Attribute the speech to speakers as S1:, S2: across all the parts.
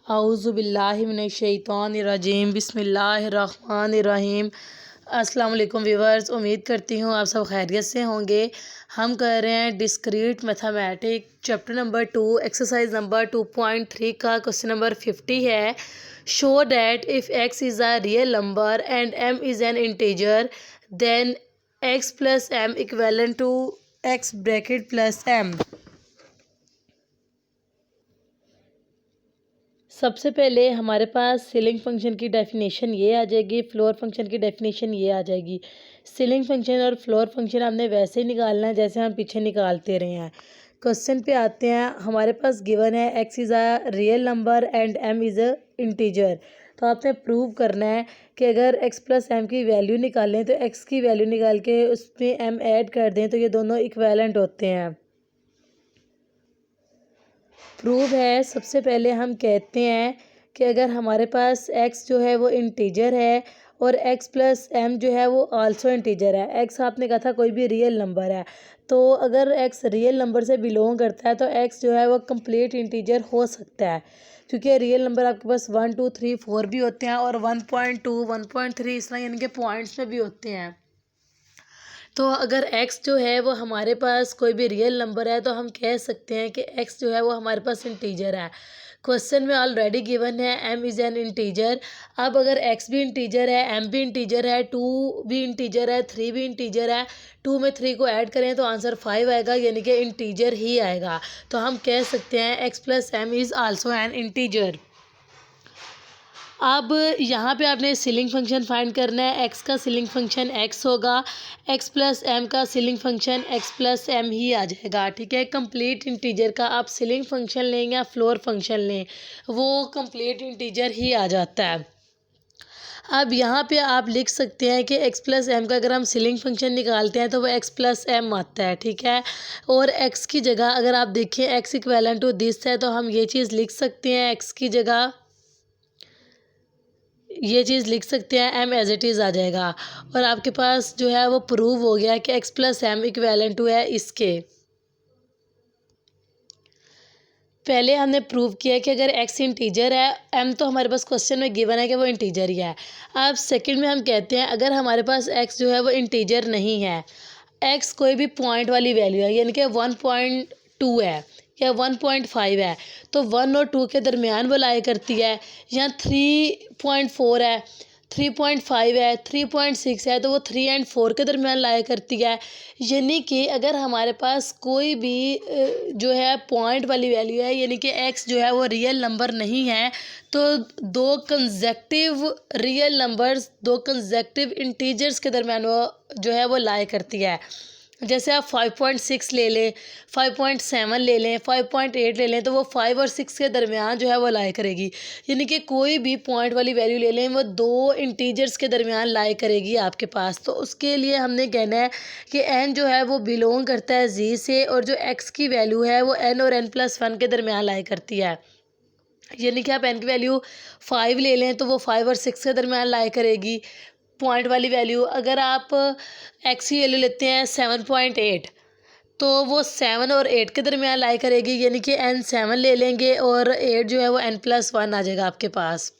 S1: औज़ुबिल्लाहि मिनश्शैतानिर्रजीम बिस्मिल्लाहिर्रहमानिर्रहीम। अस्सलाम वालेकुम व्यूअर्स, उम्मीद करती हूँ आप सब खैरियत से होंगे। हम कर रहे हैं discrete mathematic chapter number 2 exercise number 2.3 का क्वेश्चन नंबर 50 है। Show that if x is a real number and m is an integer then x plus m equivalent to x bracket plus m। सबसे पहले हमारे पास ceiling function की definition ये आ जाएगी, फ्लोर फंक्शन की डेफिनेशन ये आ जाएगी। सीलिंग फंक्शन और फ्लोर फंक्शन हमने वैसे ही निकालना है जैसे हम पीछे निकालते रहे हैं। क्वेश्चन पे आते हैं। हमारे पास गिवन है x is a real number and m is a integer. तो आपने प्रूव करना है कि अगर x प्लस m की वैल्यू निकालें तो x की वैल्यू निकाल के उसमें m ऐड कर दें तो ये दोनों इक्विवेलेंट होते हैं। प्रूव है। सबसे पहले हम कहते हैं कि अगर हमारे पास x जो है वो इंटीजर है और x प्लस m जो है वो आल्सो इंटीजर है। x आपने कहा था कोई भी रियल नंबर है, तो अगर x रियल नंबर से बिलोंग करता है तो x जो है वो कंप्लीट इंटीजर हो सकता है, क्योंकि रियल नंबर आपके पास 1 2 3 4 भी होते हैं और 1.2 1.3 इस तरह यानी कि पॉइंट्स में भी होते हैं। तो अगर x जो है वो हमारे पास कोई भी रियल नंबर है तो हम कह सकते हैं कि x जो है वो हमारे पास इंटीजर है। क्वेश्चन में ऑलरेडी गिवन है m इज़ एन इंटीजर। अब अगर x भी इंटीजर है, m भी इंटीजर है, 2 भी इंटीजर है, 3 भी इंटीजर है, 2 में 3 को ऐड करें तो आंसर 5 आएगा, यानी कि इंटीजर ही आएगा। तो हम कह सकते हैं x plus m is also an integer. अब यहाँ पे आपने सीलिंग फंक्शन फाइंड करना है। x का सीलिंग फंक्शन x होगा, x प्लस m का ceiling function x plus m ही आ जाएगा। ठीक है, कंप्लीट इंटीजर का आप सीलिंग फंक्शन लें या फ्लोर फंक्शन लें, वो कंप्लीट इंटीजर ही आ जाता है। अब यहाँ पे आप लिख सकते हैं कि x प्लस m का अगर हम सीलिंग फंक्शन निकालते हैं तो वो x प्लस m आता है। ठीक है, और x की जगह अगर आप देखें x इक्वलेंट टू दिस है तो हम ये चीज़ लिख सकते हैं, x की जगह ये चीज़ लिख सकते हैं, m एज इट इज़ आ जाएगा और आपके पास जो है वो प्रूव हो गया कि x plus m equivalent to है इसके। पहले हमने प्रूव किया कि अगर x इंटीजर है, m तो हमारे पास क्वेश्चन में गिवन है कि वो इंटीजर ही है। अब सेकंड में हम कहते हैं अगर हमारे पास x जो है वो इंटीजर नहीं है, x कोई भी पॉइंट वाली वैल्यू है, यानी कि 1.2 है या 1.5 है, तो 1 और 2 के दरमियान वो लाया करती है, या 3.4 है, 3.5 है, 3.6 है, तो वो 3 और 4 के दरमियान लाया करती है। यानी कि अगर हमारे पास कोई भी जो है पॉइंट वाली वैल्यू है, यानी कि x जो है वो रियल नंबर नहीं है, तो दो कंसेक्टिव रियल नंबर्स, दो कंसेक्टिव इंटीजर्स के दरमियान वो जो है वो लाया करती है। जैसे आप 5.6 ले लें, 5.7 ले लें, 5.8 ले लें, तो वो 5 और 6 के दरमियान जो है वो लाया करेगी। यानी कि कोई भी पॉइंट वाली वैल्यू ले लें, वो दो इंटीजर्स के दरमियान लाया करेगी आपके पास। तो उसके लिए हमने कहना है कि n जो है वो बिलोंग करता है z से, और जो x की वैल्यू है वो n और n प्लस 1 के दरमियान लाया करती है। यानी कि आप n की वैल्यू 5 ले लें तो वो 5 और 6 के दरमियान लाया करेगी पॉइंट वाली वैल्यू। अगर आप x की वैल्यू लेते हैं 7.8, तो वो 7 और 8 के दरमियान लाई करेगी, यानी कि n 7 ले लेंगे और 8 जो है वो n प्लस 1 आ जाएगा आपके पास।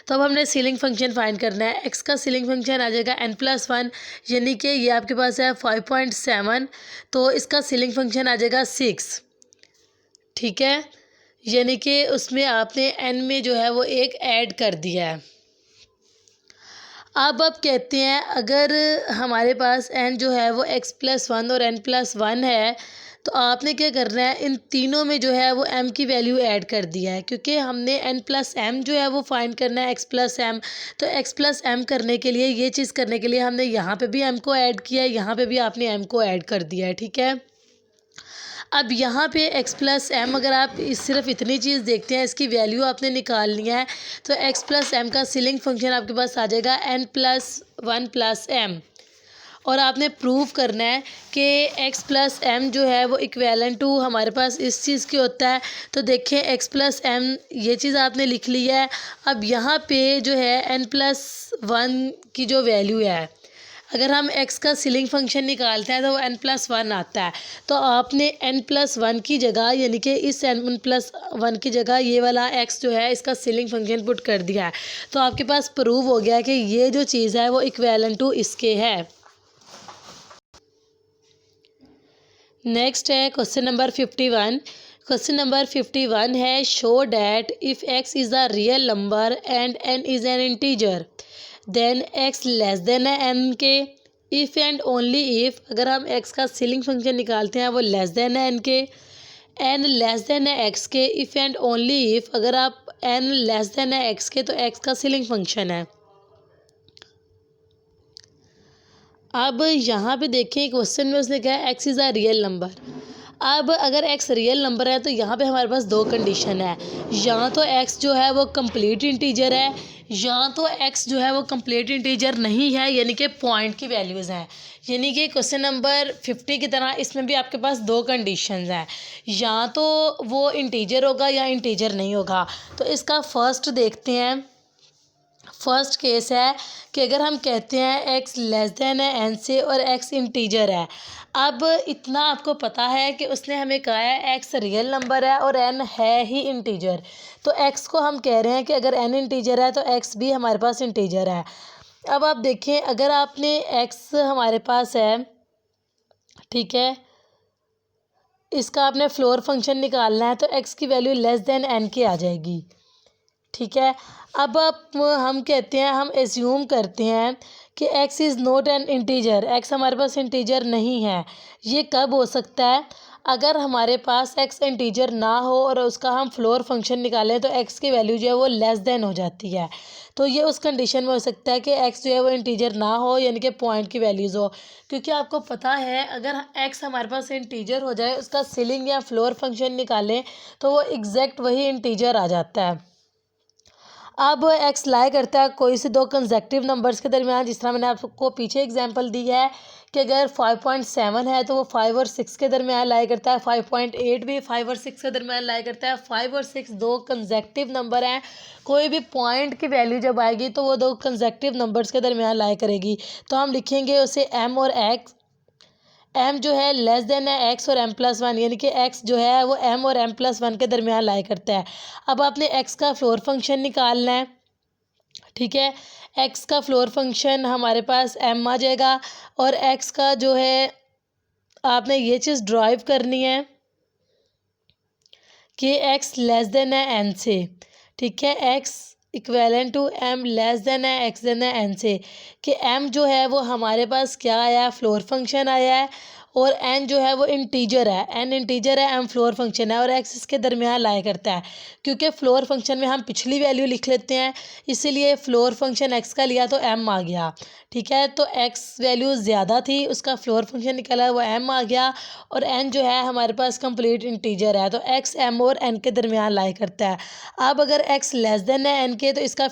S1: तो अब हमने सीलिंग फंक्शन फाइंड करना है। x का सीलिंग फंक्शन आ जाएगा n प्लस 1, यानी कि ये आपके पास है 5.7, तो इसका सीलिंग फंक्शन आ जाएगा 6। ठीक है, यानी कि उसमें आपने n में जो है वो एक ऐड कर दिया है। अब आप कहते हैं अगर हमारे पास n जो है वो x प्लस 1 और n प्लस 1 है, तो आपने क्या करना है, इन तीनों में जो है वो m की वैल्यू ऐड कर दिया है, क्योंकि हमने n प्लस m जो है वो फाइंड करना है x प्लस m। तो x प्लस m करने के लिए, ये चीज़ करने के लिए हमने यहाँ पे भी m को ऐड किया है, यहाँ पे भी आपने m को ऐड कर दिया है। ठीक है, अब यहाँ पे x प्लस m अगर आप सिर्फ इतनी चीज़ देखते हैं, इसकी वैल्यू आपने निकालनी है, तो x प्लस m का सीलिंग फंक्शन आपके पास आ जाएगा n प्लस 1 प्लस m। और आपने प्रूव करना है कि x प्लस m जो है वो इक्वेलेंट टू हमारे पास इस चीज़ की होता है। तो देखिए x प्लस m ये चीज़ आपने लिख ली है। अब यहाँ पे जो है n प्लस 1 की जो वैल्यू है, अगर हम x का सीलिंग फंक्शन निकालते हैं तो वो n+1 आता है। तो आपने n+1 की जगह यानी कि इस n+1 की जगह ये वाला x जो है इसका सीलिंग फंक्शन पुट कर दिया है। तो आपके पास प्रूव हो गया कि ये जो चीज़ है वो इक्विवेलेंट टू इसके है। नेक्स्ट है क्वेश्चन नंबर 51। क्वेश्चन नंबर 51 है show that if x is a real number and n is an integer then x less than है n के। इफ़ एंड ओनली इफ़ अगर हम x का सीलिंग फंक्शन निकालते हैं वो लेस देन है n के, n लेस देन है x के। इफ़ एंड ओनली इफ़ अगर आप n लेस देन है x के तो x का सीलिंग फंक्शन है। अब यहाँ पे देखें क्वेश्चन में उसने कहा x is a real number. अब अगर एक्स रियल नंबर है तो यहाँ पे हमारे पास दो कंडीशन है, या तो एक्स जो है वो कंप्लीट इंटीजर है, या तो एक्स जो है वो कंप्लीट इंटीजर नहीं है, यानी कि पॉइंट की वैल्यूज़ हैं। यानी कि क्वेश्चन नंबर 50 की तरह इसमें भी आपके पास दो कंडीशंस हैं, या तो वो इंटीजर होगा या इंटीजर नहीं होगा। तो इसका फर्स्ट देखते हैं। फर्स्ट केस है कि अगर हम कहते हैं x लेस देन है n से और x इंटीजर है। अब इतना आपको पता है कि उसने हमें कहा है x रियल नंबर है और n है ही इंटीजर। तो x को हम कह रहे हैं कि अगर n इंटीजर है तो x भी हमारे पास इंटीजर है। अब आप देखें अगर आपने x हमारे पास है, ठीक है, इसका आपने फ्लोर फंक्शन निकालना है तो x की वैल्यू लेस देन n की आ जाएगी। ठीक है। अब हम कहते हैं, हम एज्यूम करते हैं कि x is not an integer, x हमारे पास इंटीजर नहीं है। ये कब हो सकता है? अगर हमारे पास x इंटीजर ना हो और उसका हम फ्लोर फंक्शन निकालें तो x की वैल्यू जो है वो लेस देन हो जाती है। तो ये उस कंडीशन में हो सकता है कि x जो है वो इंटीजर ना हो, यानी कि पॉइंट की वैल्यूज़ हो। क्योंकि आपको पता है अगर x हमारे पास इंटीजर हो जाए, उसका सीलिंग या फ्लोर फंक्शन निकालें तो वो एग्जैक्ट वही इंटीजर आ जाता है। अब एक्स लाई करता है कोई से दो कंसेक्टिव नंबर्स के दरमियान, जिस तरह मैंने आपको पीछे एग्जांपल दी है कि अगर 5.7 है तो वो 5 और 6 के दरमियान लाई करता है। 5.8 भी 5 और 6 के दरमियान लाई करता है। 5 और 6 दो कंसेक्टिव नंबर हैं। कोई भी पॉइंट की वैल्यू जब आएगी तो वो दो कंसेक्टिव नंबर्स के दरमियान लाई करेगी। तो हम लिखेंगे उसे m और x। m जो है लेस देन है x और m+1, यानी कि x जो है वो m और m+1 के दरमियान लाई करता है। अब आपने x का फ्लोर फंक्शन निकालना है, ठीक है। x का फ्लोर फंक्शन हमारे पास m आ जाएगा और x का जो है आपने ये चीज़ ड्राइव करनी है कि x लेस देन है n से, ठीक है। x equivalent to m less than है x देन है n से, कि m जो है वो हमारे पास क्या आया है, फ्लोर फंक्शन आया है, और n जो है वो इंटीजर है। n इंटीजर है, m फ्लोर फंक्शन है, और x इसके दरमियान लाया करता है। क्योंकि फ्लोर फंक्शन में हम पिछली वैल्यू लिख लेते हैं, इसीलिए फ्लोर फंक्शन x का लिया तो m आ गया, ठीक है। तो x वैल्यू ज़्यादा थी, उसका फ्लोर फंक्शन निकला वो m आ गया, और n जो है हमारे पास कंप्लीट इंटीजर है, तो x m और n के दरमियान लाया करता है। अब अगर x लेस देन है n के तो इसका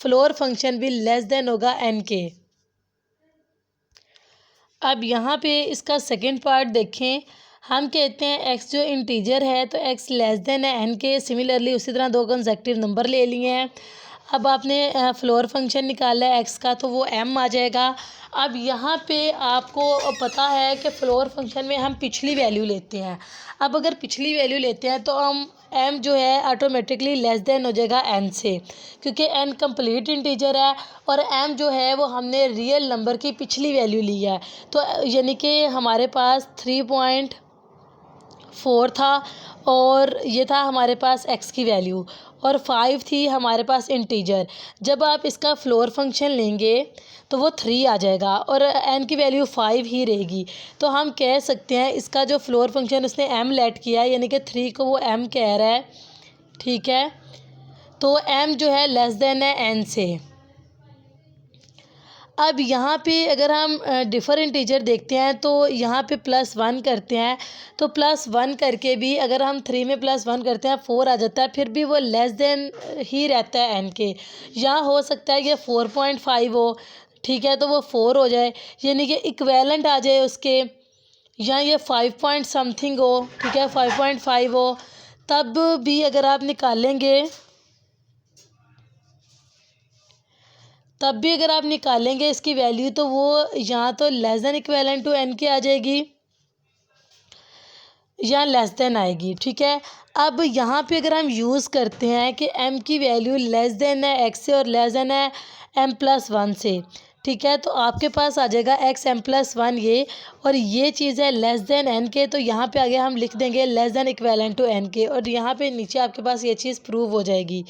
S1: फ्लोर फंक्शन भी लेस देन होगा n के। अब यहाँ पे इसका सेकंड पार्ट देखें। हम कहते हैं x जो इंटीजर है तो x लेस देन है n के। सिमिलरली उसी तरह दो कंसेक्टिव नंबर ले लिए हैं। अब आपने फ्लोर फंक्शन निकाला है x का तो वो m आ जाएगा। अब यहाँ पे आपको पता है कि फ्लोर फंक्शन में हम पिछली वैल्यू लेते हैं। अब अगर पिछली वैल्यू लेते हैं तो हम m जो है ऑटोमेटिकली लेस देन हो जाएगा n से, क्योंकि n कंप्लीट इंटीजर है और m जो है वो हमने रियल नंबर की पिछली वैल्यू ली है। तो यानी कि हमारे पास 3.4 था और ये था हमारे पास x की वैल्यू, और 5 थी हमारे पास इंटीजर। जब आप इसका फ्लोर फंक्शन लेंगे तो वो 3 आ जाएगा और n की वैल्यू 5 ही रहेगी। तो हम कह सकते हैं इसका जो फ्लोर फंक्शन उसने m लेट किया है, यानी कि 3 को वो m कह रहा है, ठीक है। तो m जो है लेस देन है n से। अब यहाँ पे अगर हम डिफरेंट टीचर देखते हैं तो यहाँ पे +1 करते हैं, तो +1 करके भी अगर हम 3 में +1 करते हैं 4 आ जाता है, फिर भी वो लेस देन ही रहता है n के। या हो सकता है कि 4.5 हो, ठीक है, तो वो 4 हो जाए, यानी कि इक्वेलेंट आ जाए उसके। या ये 5 पॉइंट समथिंग हो, ठीक है, 5.5 हो, तब भी अगर आप निकालेंगे तब भी अगर आप निकालेंगे इसकी वैल्यू तो वो यहाँ तो less than equivalent to n के आ जाएगी या लेस देन आएगी। ठीक है, अब यहाँ पे अगर हम यूज़ करते हैं कि m की वैल्यू लेस देन है x से और लेस देन है m+1 से, ठीक है, तो आपके पास आ जाएगा x m+1 ये, और ये चीज़ है लेस देन n के, तो यहाँ पे आगे हम लिख देंगे less than equivalent to n के, और यहाँ पे नीचे आपके पास ये चीज़ प्रूव हो जाएगी।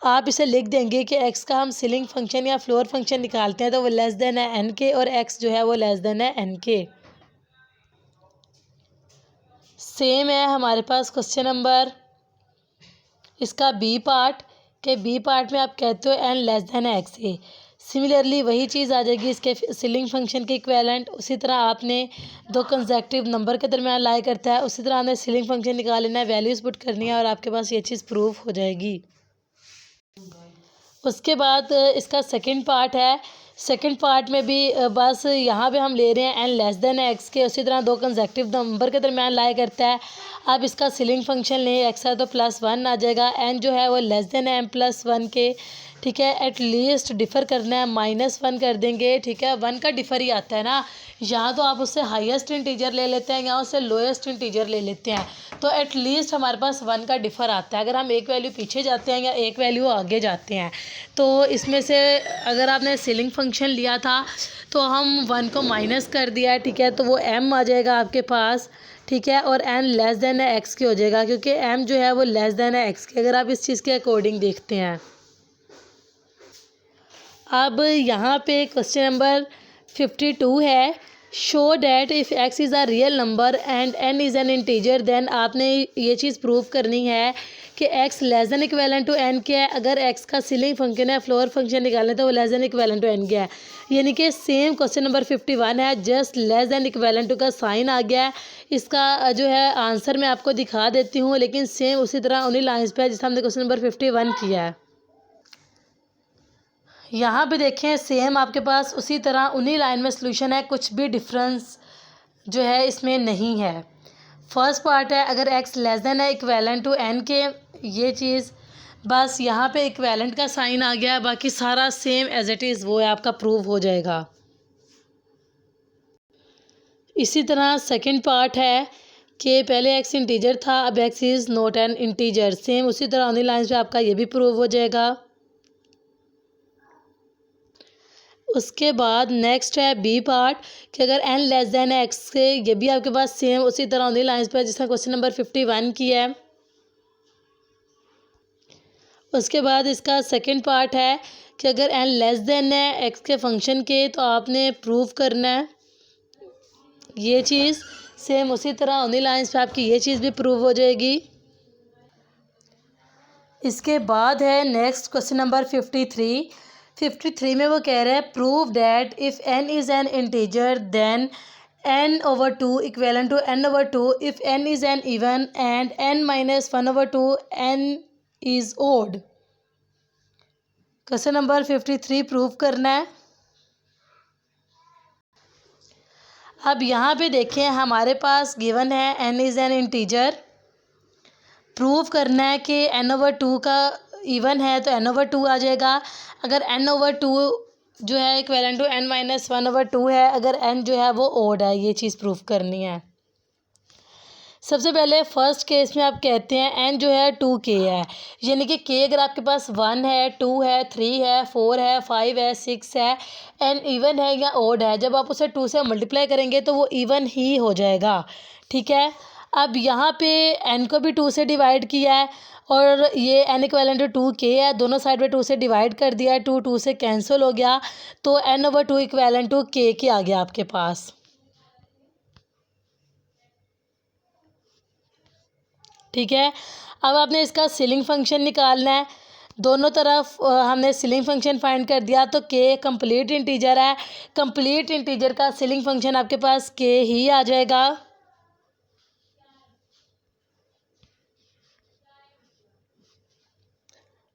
S1: आप इसे लिख देंगे कि x का हम सीलिंग फंक्शन या फ्लोर फंक्शन निकालते हैं तो वो लेस देन है n के, और x जो है वो लेस देन है n के। सेम है हमारे पास क्वेश्चन नंबर इसका बी पार्ट, के बी पार्ट में आप कहते हो एन लेस देन है एक्स ए। सिमिलरली वही चीज़ आ जाएगी इसके सीलिंग फंक्शन के इक्वेलेंट। उसी तरह आपने दो कंसेक्टिव नंबर के दरमियान लाई करता है, उसी तरह आपने सीलिंग फंक्शन निकाल लेना है, वैल्यूज़ पुट करनी है और आपके पास ये चीज़ प्रूफ हो जाएगी। उसके बाद इसका सेकंड पार्ट है। सेकंड पार्ट में भी बस यहाँ पे हम ले रहे हैं एन लेस देन एक्स के, उसी तरह दो कंसेक्टिव नंबर के दरमियान लाई करता है। अब इसका सीलिंग फंक्शन लें, एक्स है तो +1 आ जाएगा, एन जो है वो लेस देन है m+1 के। ठीक है, एटलीस्ट डिफ़र करना है -1 कर देंगे। ठीक है, 1 का डिफ़र ही आता है ना, या तो आप उससे हाईएस्ट इंटीजर ले लेते हैं या उससे लोएस्ट इंटीजर ले लेते हैं, तो एटलीस्ट हमारे पास 1 का डिफ़र आता है। अगर हम एक वैल्यू पीछे जाते हैं या एक वैल्यू आगे जाते हैं, तो इसमें से अगर आपने सीलिंग फंक्शन लिया था तो हम 1 को माइनस कर दिया है। ठीक है, तो वो m आ जाएगा आपके पास। ठीक है, और n लेस देन है x के हो जाएगा, क्योंकि m जो है वो लेस देन है x के, अगर आप इस चीज़ के अकॉर्डिंग देखते हैं। अब यहाँ पे क्वेश्चन नंबर 52 है, show that if x is a real number and n is an integer, then आपने ये चीज़ प्रूव करनी है कि x less than equivalent to n क्या है। अगर x का सीलिंग फंक्शन है, फ्लोर फंक्शन निकालना तो वो less than equivalent to n क्या है। यानी कि सेम क्वेश्चन नंबर 51 है, just less than equivalent to का साइन आ गया है। इसका जो है आंसर मैं आपको दिखा देती हूँ, लेकिन सेम उसी तरह उन्हीं लाइन्स पे है जिससे हमने क्वेश्चन नंबर 51 किया है। यहाँ पे देखें सेम आपके पास उसी तरह उन्हीं लाइन में सॉल्यूशन है, कुछ भी डिफरेंस जो है इसमें नहीं है। फर्स्ट पार्ट है, अगर x लेस देन है इक्वेलेंट टू n के, ये चीज़ बस यहाँ पे इक्वेलेंट का साइन आ गया है, बाकी सारा सेम एज इट इज़ वो है आपका प्रूव हो जाएगा। इसी तरह सेकंड पार्ट है कि पहले x इंटीजर था, अब x is not an integer, same उसी तरह उन्हीं लाइन्स पे आपका ये भी प्रूव हो जाएगा। उसके बाद नेक्स्ट है बी पार्ट कि अगर n लेस देन है x से, ये भी आपके पास सेम उसी तरह उन्हीं लाइन्स पे जिसका क्वेश्चन नंबर 51 की है। उसके बाद इसका सेकंड पार्ट है कि अगर n लेस देन है x के फंक्शन के, तो आपने प्रूव करना है ये चीज़, सेम उसी तरह उन्हीं लाइन्स पे आपकी ये चीज़ भी प्रूव हो जाएगी। इसके बाद है नेक्स्ट क्वेश्चन नंबर 53 में वो कह रहे हैं prove that if n is an integer then n/2 equivalent to n/2 if n is an even and n-1/2 n is odd. Question number 53 prove करना है। अब यहाँ पे देखें हमारे पास गिवन है n is an integer, prove करना है कि n/2 का इवन है तो n/2 आ जाएगा। अगर n/2 जो है इक्वेलेंट टू n-1/2 है, अगर n जो है वो ओड है, ये चीज़ प्रूव करनी है। सबसे पहले फर्स्ट केस में आप कहते हैं n जो है 2k है, यानी कि k अगर आपके पास 1 है, 2 है, 3 है, 4 है, 5 है, 6 है, n इवन है या ओड है, जब आप उसे 2 से मल्टीप्लाई करेंगे तो वो इवन ही हो जाएगा। ठीक है, अब यहाँ पे n को भी 2 से डिवाइड किया है और ये n इक्वेलेंट टू 2k है, दोनों साइड में 2 से डिवाइड कर दिया है, 2 से कैंसिल हो गया, तो n/2 इक्वेलेंट टू k के आ गया आपके पास। ठीक है, अब आपने इसका सीलिंग फंक्शन निकालना है। दोनों तरफ हमने सीलिंग फंक्शन फाइंड कर दिया, तो k कंप्लीट इंटीजर है, कंप्लीट इंटीजर का सीलिंग फंक्शन आपके पास k ही आ जाएगा।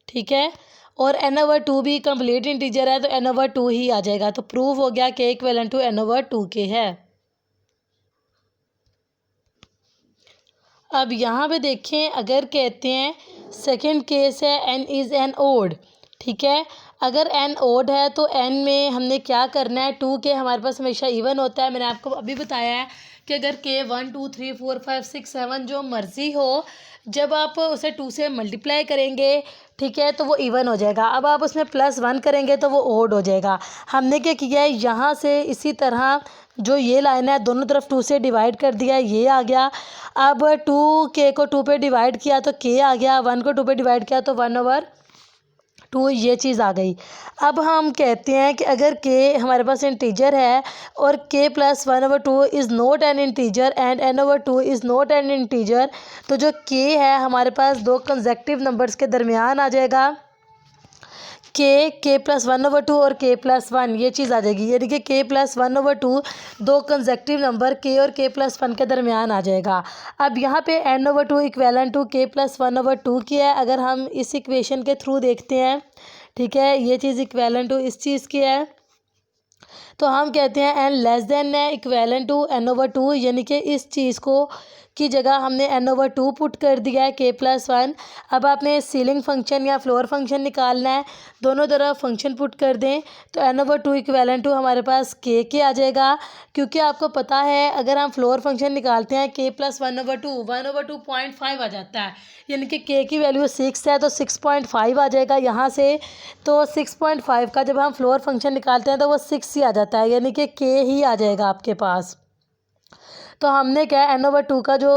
S1: ठीक है, और n/2 भी कंप्लीट इंटीजर है तो n/2 ही आ जाएगा, तो प्रूव हो गया k इक्वेलेंट टू n/2k है। अब यहाँ पे देखें, अगर कहते हैं सेकंड केस है n इज़ एन ओड, ठीक है। अगर n ओड है तो n में हमने क्या करना है, 2 के हमारे पास हमेशा इवन होता है। मैंने आपको अभी बताया है कि अगर k 1 2 3 4 5 6 7 जो मर्ज़ी हो, जब आप उसे 2 से मल्टीप्लाई करेंगे, ठीक है, तो वो इवन हो जाएगा। अब आप उसमें +1 करेंगे तो वो ओड हो जाएगा। हमने क्या किया है, यहाँ से इसी तरह जो ये लाइन है दोनों तरफ 2 से डिवाइड कर दिया, ये आ गया। अब 2k को 2 पे डिवाइड किया तो k आ गया, 1 को 2 पे डिवाइड किया तो 1/2, ये चीज़ आ गई। अब हम कहते हैं कि अगर k हमारे पास इंटीजर है और k + 1/2 is not an integer and n/2 is not an integer, तो जो k है हमारे पास दो कंसेक्युटिव नंबर्स के दरमियान आ जाएगा। k + 1/2 और k + 1, ये चीज़ आ जाएगी, यानी कि k + 1/2 दो कंसेक्युटिव नंबर k और k + 1 के दरमियान आ जाएगा। अब यहाँ पे n/2 इक्वेलेंट टू k + 1/2 की है। अगर हम इस इक्वेशन के थ्रू देखते हैं, ठीक है, ये चीज़ इक्वेलेंट टू इस चीज़ की है, तो हम कहते हैं n लेस देन है इक्वेलेंट टू n/2, यानी कि इस चीज़ को की जगह हमने n/2 पुट कर दिया है k + 1। अब आपने सीलिंग फंक्शन या फ्लोर फंक्शन निकालना है, दोनों तरफ फंक्शन पुट कर दें तो n/2 इक्वेलेंट टू हमारे पास k आ जाएगा। क्योंकि आपको पता है अगर हम फ्लोर फंक्शन निकालते हैं k + 1/2 1/2.5 आ जाता है, यानी कि k की वैल्यू 6 है तो 6.5 आ जाएगा यहाँ से। तो 6.5 का जब हम फ्लोर फंक्शन निकालते हैं तो वो 6 ही आ जाता है, यानी कि k ही आ जाएगा आपके पास। तो हमने क्या है, n/2 का जो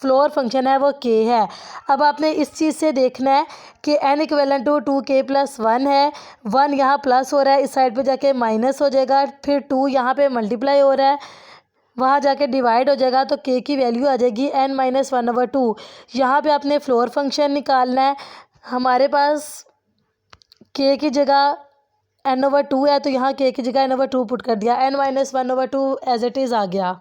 S1: फ्लोर फंक्शन है वो k है। अब आपने इस चीज़ से देखना है कि n इक्वेलेंट टू 2k + 1 है, 1 यहाँ प्लस हो रहा है, इस साइड पे जाके माइनस हो जाएगा, फिर 2 यहाँ पे मल्टीप्लाई हो रहा है, वहाँ जाके डिवाइड हो जाएगा, तो k की वैल्यू आ जाएगी n - 1/2। यहाँ पे आपने फ्लोर फंक्शन निकालना है, हमारे पास k की जगह n/2 है तो यहाँ k की जगह n/2 पुट कर दिया, n - 1/2 एज इट इज़ आ गया।